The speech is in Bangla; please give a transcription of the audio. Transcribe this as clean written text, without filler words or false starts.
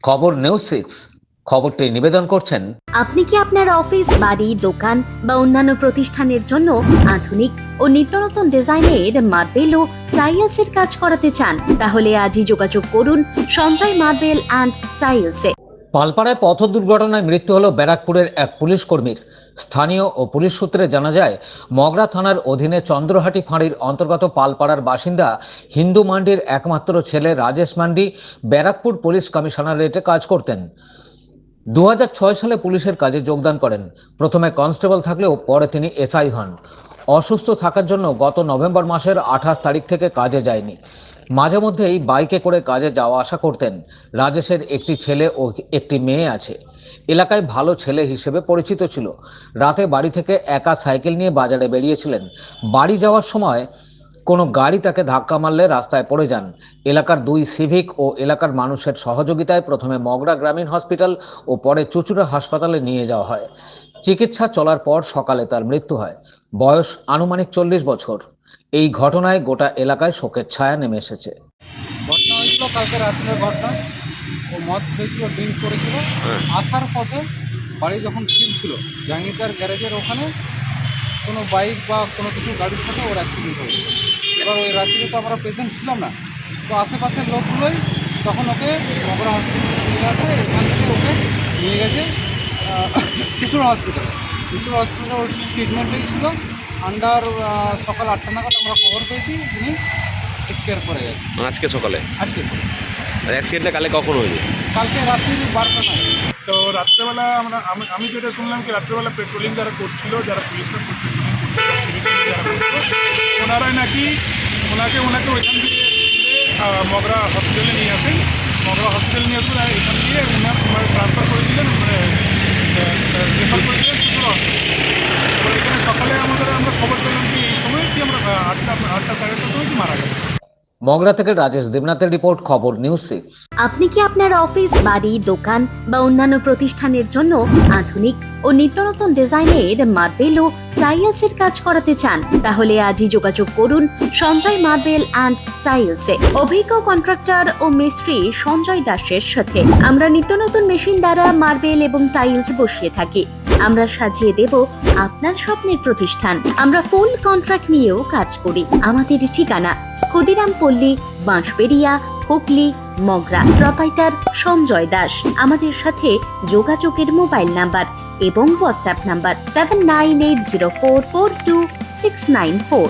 খবর নিউজ 6 খবরটি নিবেদন করছেন। আপনি কি আপনার অফিস, বাড়ি, দোকান বা অন্যান্য প্রতিষ্ঠানের জন্য আধুনিক ও নিত্যনতুন ডিজাইনের মার্বেল ও টাইলসের কাজ করাতে চান? তাহলে আজই যোগাযোগ করুন সঞ্জয় মার্বেল অ্যান্ড টাইলসে। পালপাড়ায় পথ দুর্ঘটনায় মৃত্যু হল ব্যারাকপুরের এক পুলিশ কর্মীর। স্থানীয় ও পুলিশ সূত্রে জানা যায়, মগরা থানার অধীনে চন্দ্রহাটি ফাঁড়ির অন্তর্গত পালপাড়ার বাসিন্দা হিন্দু মান্ডির একমাত্র ছেলে রাজেশ মান্ডি ব্যারাকপুর পুলিশ কমিশনারেটে কাজ করতেন। 2006 সালে পুলিশের কাজে যোগদান করেন। প্রথমে কনস্টেবল থাকলেও পরে তিনি এসআই হন। অসুস্থ থাকার জন্য গত নভেম্বর মাসের 28 তারিখ থেকে কাজে যায়নি। মাঝে মধ্যেই বাইকে করে কাজে যাওয়া আসা করতেন। রাজেশের একটি ছেলে ও একটি মেয়ে আছে। এলাকায় ভালো ছেলে হিসেবে পরিচিত ছিল। রাতে বাড়ি থেকে একা সাইকেল নিয়ে বাজারে বেরিয়েছিলেন। বাড়ি যাওয়ার সময় কোনো গাড়ি তাকে ধাক্কা মারলে রাস্তায় পড়ে যান। এলাকার 2 সিভিক ও এলাকার মানুষের সহযোগিতায় প্রথমে মগরা গ্রামীণ হসপিটাল ও পরে চুঁচুড়া হাসপাতালে নিয়ে যাওয়া হয়। চিকিৎসা চলার পর সকালে তার মৃত্যু হয়। বয়স আনুমানিক 40 বছর। এই ঘটনায় গোটা এলাকায় শোকের ছায়া নেমে এসেছে। ঘটনা হয়েছিল কালকে রাত্রের ঘটনা। ও মদ খেয়েছিল, ড্রিঙ্ক করেছিল। আসার পথে বাড়ি যখন ফিরছিল, জাহাঙ্গীরদার গ্যারেজের ওখানে কোনো বাইক বা কোনো কিছু গাড়ির সাথে ওর অ্যাক্সিডেন্ট হয়েছিল। এবার ওই রাত্রে তো আমরা প্রেজেন্ট ছিলাম না, তো আশেপাশের লোকগুলোই তখন ওকে মগরা হসপিটালে নিয়ে আসে। এখান থেকে ওকে নিয়ে গেছে চুঁচুড়া হসপিটালে। চুঁচুড়া হসপিটালে ওর ট্রিটমেন্টেই ছিল। আন্ডার সকাল 8টা নাগাদ আমরা খবর পেয়েছি উনি এক্সপায়ার করে গেছে। আজকে সকালে? আজকে অ্যাক্সিডেন্টটা কালে কখন হয়েছে? কালকে রাত্রি 12টা নাগাদ। তো রাত্রেবেলা আমি যেটা শুনলাম কি রাত্রেবেলা পেট্রোলিং যারা করছিল, যারা পুলিশের পেট্রোলিং যারা করছিল, ওনারাই নাকি ওনাকে ওইখান দিয়ে মগরা হসপিটালে নিয়ে আসেন। মগরা হসপিটালে নিয়ে আসবেন আর এখান দিয়ে ওনার ট্রান্সফার করে দিলেন, রেফার করে দিলেন চুঁচুড়া হসপিটাল। এবার এখানে সকালে আমরা খবর পেলাম কি এই সময় কি আমরা 8টা সাড়ে 8টার সময় কি মারা গেছে। মগরা থেকে রাজেশ দেবনাথের রিপোর্ট, খবর নিউজ 6। আপনি কি আপনার অফিস, বাড়ি, দোকান বা অন্যান্য প্রতিষ্ঠানের জন্য আধুনিক ও নিত্যনতুন ডিজাইনের মার্বেল ও টাইলসের কাজ করাতে চান? তাহলে আজই যোগাযোগ করুন সঞ্জয় মার্বেল অ্যান্ড টাইলসে। অভিজ্ঞ কন্ট্রাক্টর ও মিস্ত্রি সঞ্জয় দাসের সাথে আমরা নিত্যনতুন মেশিন দ্বারা মার্বেল এবং টাইলস বসিয়ে থাকি। আমরা সাজিয়ে দেব আপনার স্বপ্নের প্রতিষ্ঠান। আমরা ফুল কন্ট্রাক্ট নিয়েও কাজ করি। আমাদের ঠিকানা ক্ষুদিরাম পল্লী, বাঁশবেড়িয়া, হুগলি, মগরা। প্রোপাইটার সঞ্জয় দাস। আমাদের সাথে যোগাযোগের মোবাইল নাম্বার এবং হোয়াটসঅ্যাপ নাম্বার 7980442694।